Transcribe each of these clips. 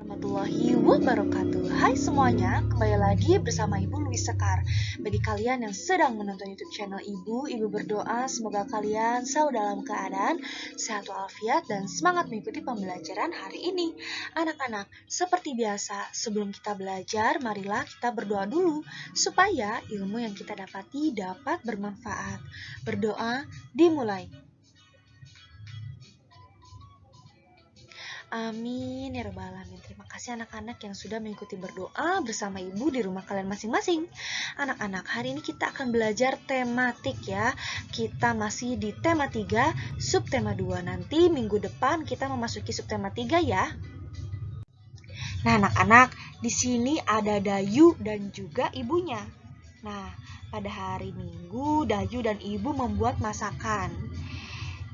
warahmatullahi wabarakatuh. Hai semuanya, kembali lagi bersama Ibu Louis Sekar. Bagi kalian yang sedang menonton YouTube channel Ibu berdoa semoga kalian selalu dalam keadaan sehat walafiat dan semangat mengikuti pembelajaran hari ini. Anak-anak, seperti biasa, sebelum kita belajar, marilah kita berdoa dulu supaya ilmu yang kita dapati dapat bermanfaat. Berdoa dimulai. Amin ya rabbal alamin. Terima kasih anak-anak yang sudah mengikuti berdoa bersama ibu di rumah kalian masing-masing. Anak-anak, hari ini kita akan belajar tematik ya. Kita masih di tema 3, subtema 2. Nanti minggu depan kita memasuki subtema 3 ya. Nah anak-anak, di sini ada Dayu dan juga ibunya. Nah, pada hari Minggu Dayu dan ibu membuat masakan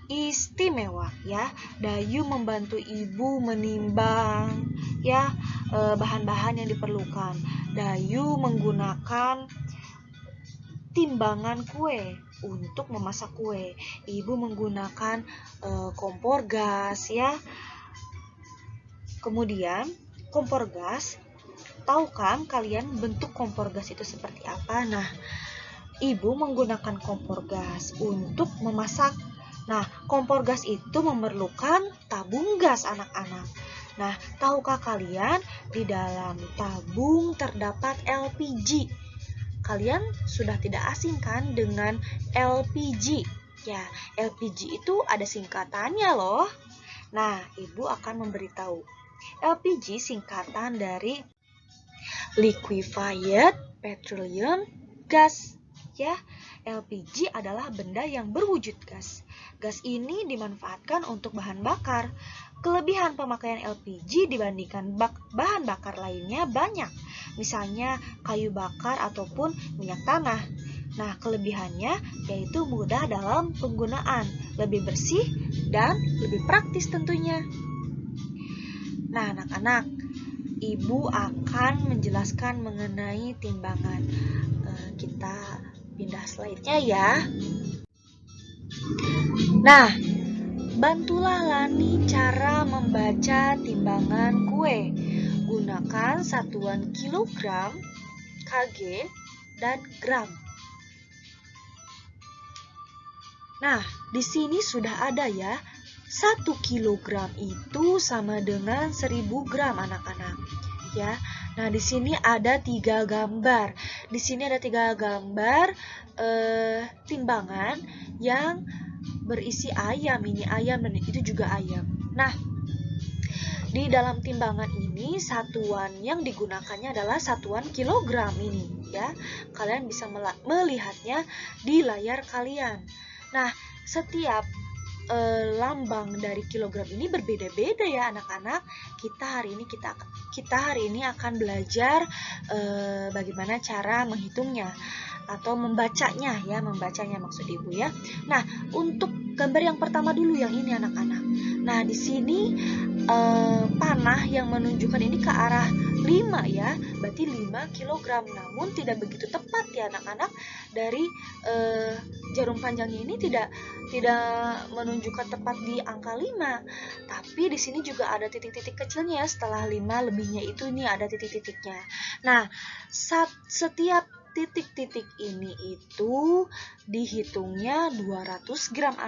istimewa ya. Dayu membantu ibu menimbang ya bahan-bahan yang diperlukan. Dayu menggunakan timbangan kue untuk memasak kue. Ibu menggunakan kompor gas ya. Kemudian kompor gas, tahu kan kalian bentuk kompor gas itu seperti apa? Nah, ibu menggunakan kompor gas untuk memasak. Nah, kompor gas itu memerlukan tabung gas anak-anak. Nah, tahukah kalian di dalam tabung terdapat LPG? Kalian sudah tidak asing kan dengan LPG? Ya, LPG itu ada singkatannya loh. Nah, ibu akan memberitahu. LPG singkatan dari Liquefied Petroleum Gas. Ya, LPG adalah benda yang berwujud gas. Gas ini dimanfaatkan untuk bahan bakar. Kelebihan pemakaian LPG dibandingkan bahan bakar lainnya banyak. Misalnya kayu bakar ataupun minyak tanah. Nah, kelebihannya yaitu mudah dalam penggunaan, lebih bersih dan lebih praktis tentunya. Nah, anak-anak, ibu akan menjelaskan mengenai timbangan. Kita pindah slide-nya ya. Nah, bantulah Lani cara membaca timbangan kue. Gunakan satuan kilogram, kg, dan gram. Nah, di sini sudah ada ya. 1 kilogram itu sama dengan 1000 gram anak-anak. Ya. Nah, di sini ada 3 gambar. Di sini ada 3 gambar timbangan yang berisi ayam. Ini ayam dan itu juga ayam. Nah, di dalam timbangan ini satuan yang digunakannya adalah satuan kilogram ini ya. Kalian bisa melihatnya di layar kalian. Nah, setiap lambang dari kilogram ini berbeda-beda ya anak-anak. Kita hari ini akan belajar bagaimana cara menghitungnya atau membacanya maksud ibu ya. Nah, untuk gambar yang pertama dulu yang ini anak-anak. Nah, di sini panah yang menunjukkan ini ke arah 5 ya, berarti 5 kg. Namun tidak begitu tepat ya anak-anak. Dari jarum panjangnya ini tidak menunjukkan tepat di angka 5. Tapi di sini juga ada titik-titik kecilnya ya. Setelah 5 lebihnya itu ini ada titik-titiknya. Nah, setiap titik-titik ini itu dihitungnya 200 gram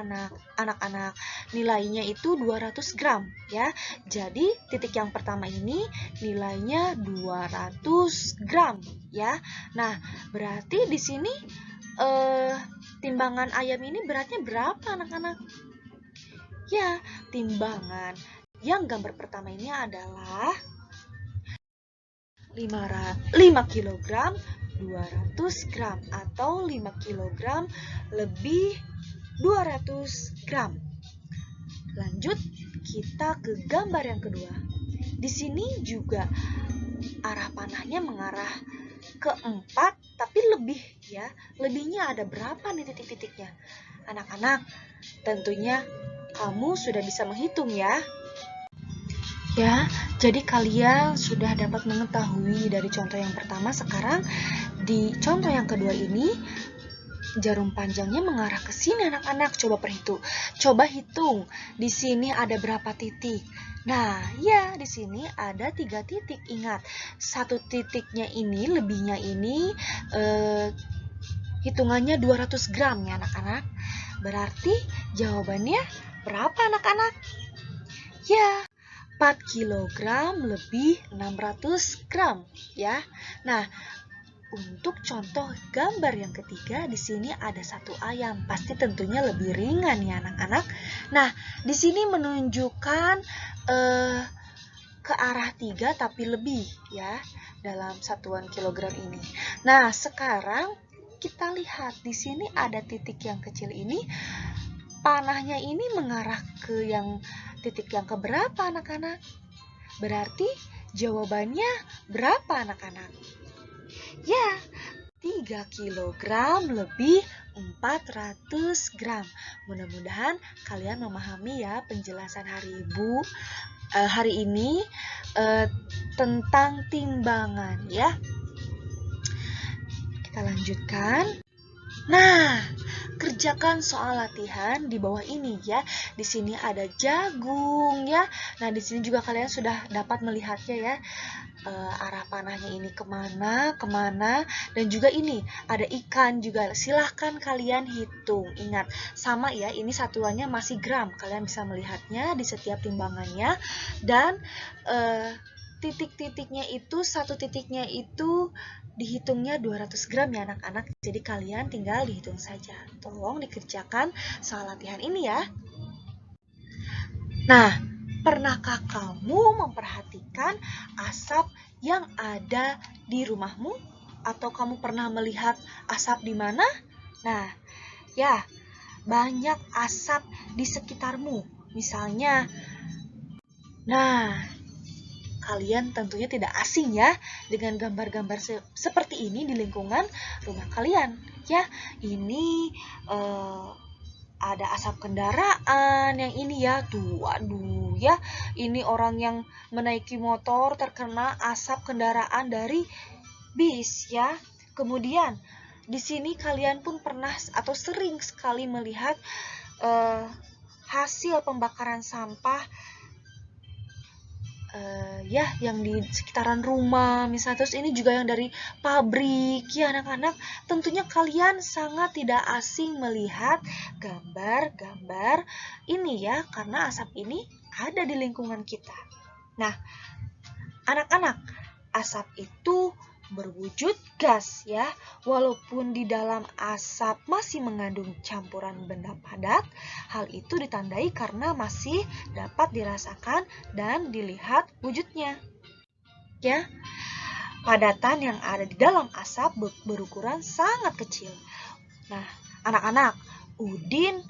anak-anak. Nilainya itu 200 gram ya. Jadi titik yang pertama ini nilainya 200 gram ya. Nah, berarti di sini timbangan ayam ini beratnya berapa anak-anak? Ya, timbangan yang gambar pertama ini adalah 5 kg 200 gram atau 5 kg lebih 200 gram. Lanjut kita ke gambar yang kedua. Di sini juga arah panahnya mengarah ke 4 tapi lebih ya. Lebihnya ada berapa nih titik-titiknya? Anak-anak, tentunya kamu sudah bisa menghitung ya. Ya, jadi kalian sudah dapat mengetahui dari contoh yang pertama. Sekarang di contoh yang kedua ini jarum panjangnya mengarah ke sini anak-anak. Coba hitung. Di sini ada berapa titik? Nah, ya di sini ada 3 titik. Ingat, satu titiknya ini, lebihnya ini hitungannya 200 gram ya anak-anak. Berarti jawabannya berapa anak-anak? Ya, 4 kg lebih 600 gram ya. Nah, untuk contoh gambar yang ketiga, di sini ada satu ayam. Pasti tentunya lebih ringan ya anak-anak. Nah, di sini menunjukkan ke arah 3 tapi lebih ya dalam satuan kilogram ini. Nah, sekarang kita lihat di sini ada titik yang kecil ini. Panahnya ini mengarah ke yang titik yang keberapa anak-anak? Berarti jawabannya berapa anak-anak? Ya, 3 kg lebih 400 gram. Mudah-mudahan kalian memahami ya penjelasan hari ini tentang timbangan ya. Kita lanjutkan. Nah, kerjakan soal latihan di bawah ini ya. Di sini ada jagung ya. Nah, di sini juga kalian sudah dapat melihatnya ya. Arah panahnya ini kemana, dan juga ini ada ikan juga. Silahkan kalian hitung. Ingat, sama ya, ini satuannya masih gram. Kalian bisa melihatnya di setiap timbangannya. Dan titik-titiknya itu, satu titiknya itu dihitungnya 200 gram ya anak-anak. Jadi kalian tinggal dihitung saja. Tolong dikerjakan soal latihan ini ya. Nah, pernahkah kamu memperhatikan asap yang ada di rumahmu? Atau kamu pernah melihat asap di mana? Nah, ya, banyak asap di sekitarmu. Misalnya, nah, kalian tentunya tidak asing ya dengan gambar-gambar seperti ini di lingkungan rumah kalian. Ya, ini ada asap kendaraan yang ini ya. Waduh ya, ini orang yang menaiki motor terkena asap kendaraan dari bis ya. Kemudian di sini kalian pun pernah atau sering sekali melihat hasil pembakaran sampah ya yang di sekitaran rumah misalnya. Terus ini juga yang dari pabrik ya anak-anak. Tentunya kalian sangat tidak asing melihat gambar-gambar ini ya, karena asap ini ada di lingkungan kita. Nah, anak-anak, asap itu berwujud gas ya. Walaupun di dalam asap masih mengandung campuran benda padat, hal itu ditandai karena masih dapat dirasakan dan dilihat wujudnya. Ya. Padatan yang ada di dalam asap berukuran sangat kecil. Nah, anak-anak, Udin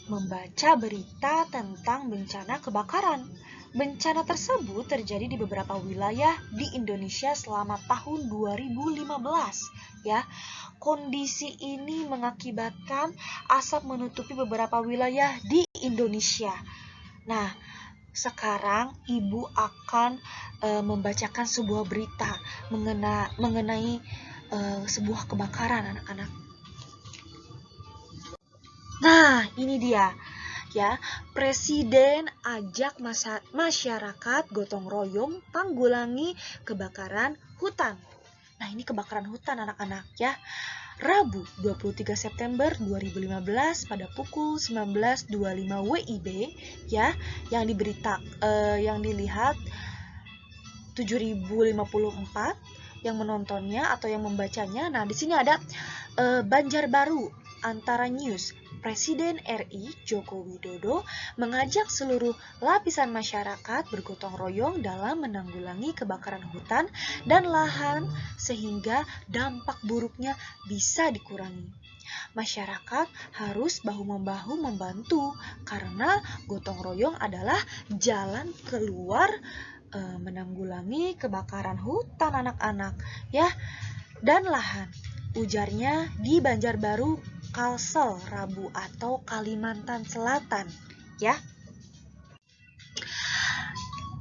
membaca berita tentang bencana kebakaran. Bencana tersebut terjadi di beberapa wilayah di Indonesia selama tahun 2015 ya. Kondisi ini mengakibatkan asap menutupi beberapa wilayah di Indonesia. Nah, sekarang Ibu akan membacakan sebuah berita mengenai sebuah kebakaran anak-anak. Nah, ini dia. Ya, Presiden ajak masyarakat gotong royong tanggulangi kebakaran hutan. Nah, ini kebakaran hutan anak-anak ya. Rabu 23 September 2015 pada pukul 19.25 WIB ya, yang dilihat 7.054 yang menontonnya atau yang membacanya. Nah, di sini ada Banjarbaru Antara News. Presiden RI Joko Widodo mengajak seluruh lapisan masyarakat bergotong royong dalam menanggulangi kebakaran hutan dan lahan sehingga dampak buruknya bisa dikurangi. Masyarakat harus bahu-membahu membantu karena gotong royong adalah jalan keluar menanggulangi kebakaran hutan anak-anak ya dan lahan. Ujarnya di Banjarbaru Kalsel, Rabu atau Kalimantan Selatan, ya.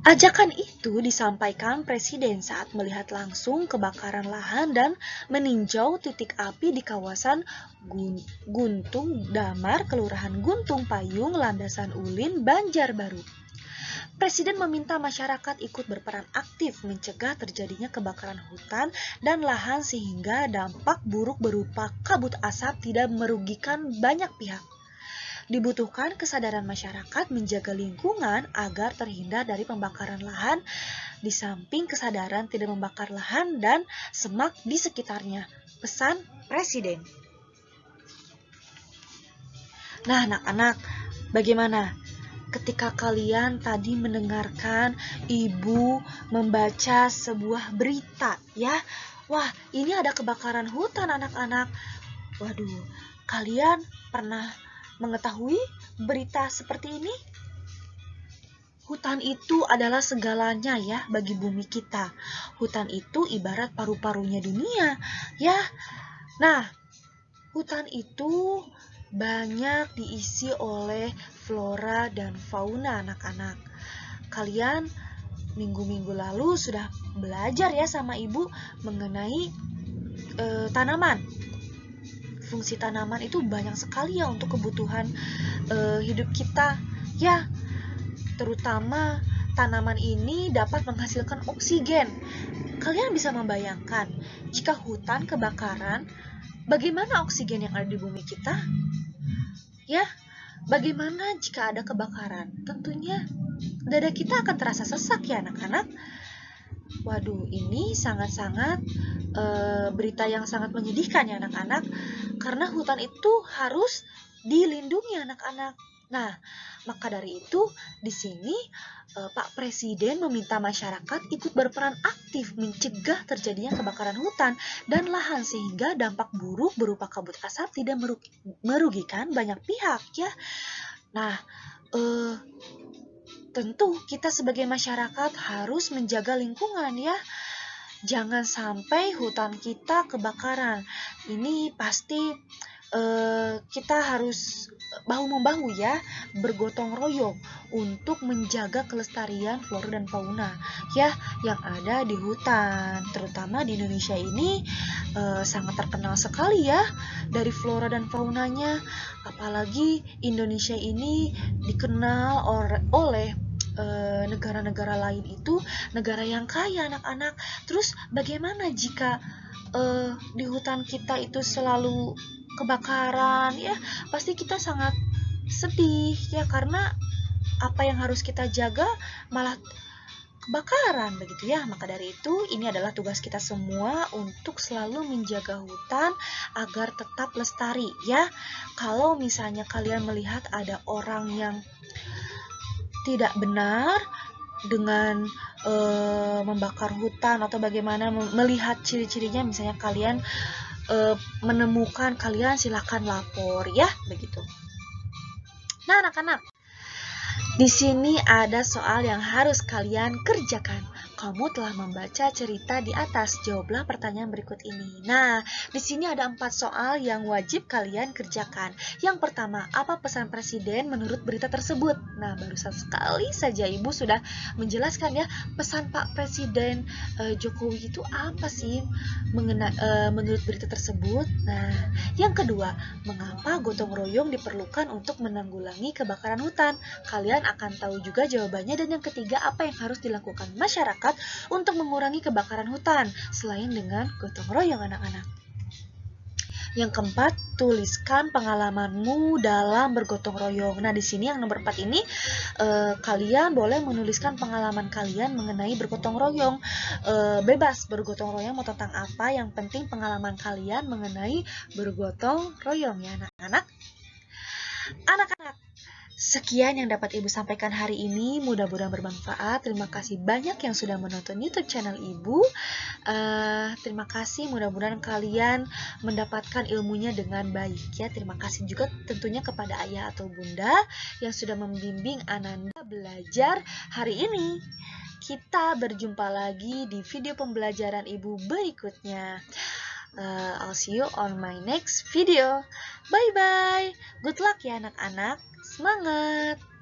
Ajakan itu disampaikan Presiden saat melihat langsung kebakaran lahan dan meninjau titik api di kawasan Guntung Damar, Kelurahan Guntung Payung, Landasan Ulin, Banjarbaru. Presiden meminta masyarakat ikut berperan aktif mencegah terjadinya kebakaran hutan dan lahan sehingga dampak buruk berupa kabut asap tidak merugikan banyak pihak. Dibutuhkan kesadaran masyarakat menjaga lingkungan agar terhindar dari pembakaran lahan, di samping kesadaran tidak membakar lahan dan semak di sekitarnya. Pesan Presiden. Nah, anak-anak, bagaimana ketika kalian tadi mendengarkan ibu membaca sebuah berita ya? Wah, ini ada kebakaran hutan anak-anak. Waduh, kalian pernah mengetahui berita seperti ini? Hutan itu adalah segalanya ya bagi bumi kita. Hutan itu ibarat paru-parunya dunia ya. Nah, hutan itu banyak diisi oleh flora dan fauna anak-anak. Kalian minggu-minggu lalu sudah belajar ya sama ibu mengenai tanaman. Fungsi tanaman itu banyak sekali ya untuk kebutuhan hidup kita ya. Terutama tanaman ini dapat menghasilkan oksigen. Kalian bisa membayangkan jika hutan kebakaran, bagaimana oksigen yang ada di bumi kita? Ya, bagaimana jika ada kebakaran? Tentunya dada kita akan terasa sesak ya anak-anak. Waduh, ini sangat-sangat berita yang sangat menyedihkan ya anak-anak. Karena hutan itu harus dilindungi anak-anak. Nah, maka dari itu di sini Pak Presiden meminta masyarakat ikut berperan aktif mencegah terjadinya kebakaran hutan dan lahan sehingga dampak buruk berupa kabut asap tidak merugikan banyak pihak ya. Nah, tentu kita sebagai masyarakat harus menjaga lingkungan ya. Jangan sampai hutan kita kebakaran. Ini pasti kita harus bahu-membahu ya, bergotong royong untuk menjaga kelestarian flora dan fauna ya yang ada di hutan. Terutama di Indonesia ini sangat terkenal sekali ya dari flora dan faunanya. Apalagi Indonesia ini dikenal oleh negara-negara lain itu negara yang kaya anak-anak. Terus bagaimana jika di hutan kita itu selalu kebakaran ya, pasti kita sangat sedih ya, karena apa yang harus kita jaga malah kebakaran begitu ya. Maka dari itu ini adalah tugas kita semua untuk selalu menjaga hutan agar tetap lestari ya. Kalau misalnya kalian melihat ada orang yang tidak benar dengan membakar hutan atau bagaimana melihat ciri-cirinya, misalnya kalian menemukan, kalian silakan lapor ya begitu. Nah anak-anak, di sini ada soal yang harus kalian kerjakan. Kamu telah membaca cerita di atas, jawablah pertanyaan berikut ini. Nah, di sini ada 4 soal yang wajib kalian kerjakan. Yang pertama, apa pesan Presiden menurut berita tersebut? Nah, barusan sekali saja Ibu sudah menjelaskan ya, pesan Pak Presiden Jokowi itu apa sih menurut berita tersebut? Nah, yang kedua, mengapa gotong royong diperlukan untuk menanggulangi kebakaran hutan? Kalian akan tahu juga jawabannya. Dan yang ketiga, apa yang harus dilakukan masyarakat untuk mengurangi kebakaran hutan selain dengan gotong royong anak-anak? Yang keempat, tuliskan pengalamanmu dalam bergotong royong. Nah, di sini yang nomor 4 ini kalian boleh menuliskan pengalaman kalian mengenai bergotong royong. Bebas bergotong royong mau tentang apa, yang penting pengalaman kalian mengenai bergotong royong ya anak-anak. Anak-anak, sekian yang dapat Ibu sampaikan hari ini, mudah-mudahan bermanfaat. Terima kasih banyak yang sudah menonton YouTube channel Ibu. Terima kasih, mudah-mudahan kalian mendapatkan ilmunya dengan baik ya. Terima kasih juga tentunya kepada ayah atau bunda yang sudah membimbing Ananda belajar hari ini. Kita berjumpa lagi di video pembelajaran Ibu berikutnya. I'll see you on my next video. Bye-bye. Good luck ya anak-anak. Semangat!